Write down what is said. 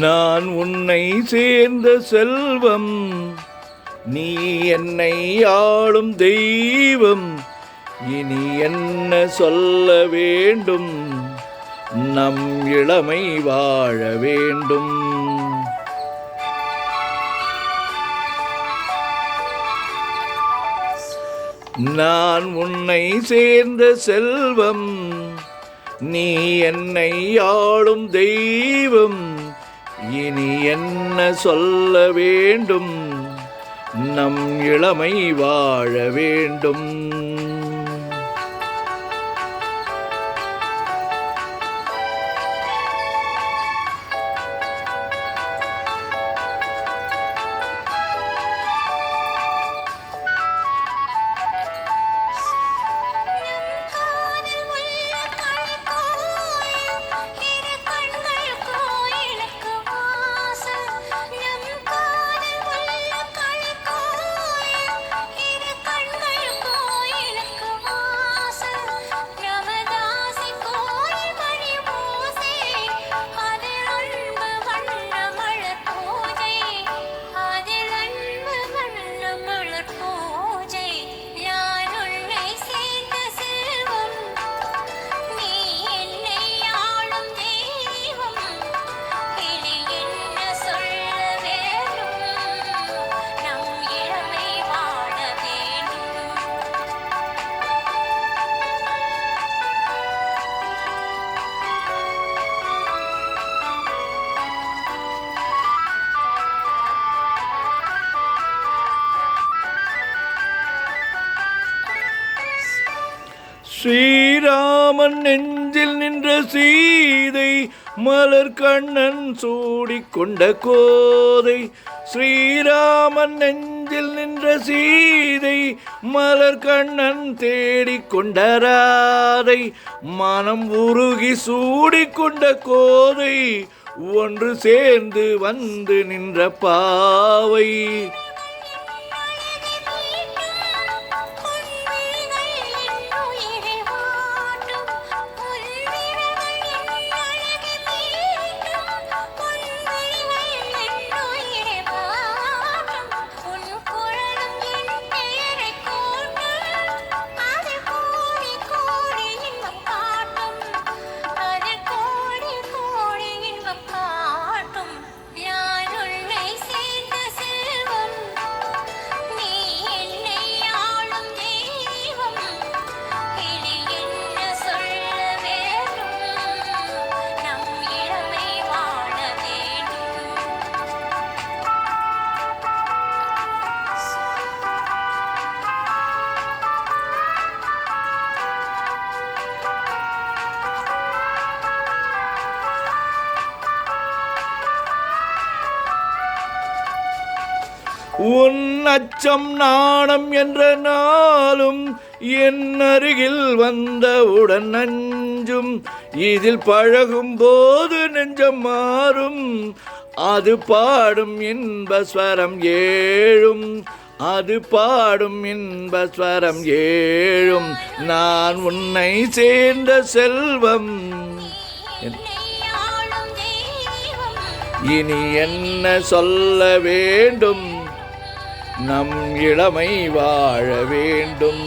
நான் உன்னை சேர்ந்த செல்வம், நீ என்னை ஆளும் தெய்வம். இனி என்ன சொல்ல வேண்டும், நம் இளமை வாழ வேண்டும். நான் உன்னை சேர்ந்த செல்வம், நீ என்னை ஆளும் தெய்வம். இனி என்ன சொல்ல வேண்டும், நம் இளமை வாழ வேண்டும். ஸ்ரீராமன் நெஞ்சில் நின்ற சீதை, மலர் கண்ணன் சூடிக்கொண்ட கோதை. ஸ்ரீராமன் நெஞ்சில் நின்ற சீதை, மலர் கண்ணன் தேடிக்கொண்ட ராதை. மனம் உருகி சூடிக்கொண்ட கோதை, ஒன்று சேர்ந்து வந்து நின்ற பாவை. உன் அச்சம் நாணம் என்ற நாளும் என் அருகில் வந்தவுடன் நஞ்சும். இதில் பழகும் போது நெஞ்சம் மாறும், அது பாடும் இன்பஸ்வரம் ஏழும். அது பாடும் இன்பஸ்வரம் ஏழும். நான் உன்னை சேர்ந்த செல்வம், இனி என்ன சொல்ல வேண்டும், நம் இளமை வாழ வேண்டும்.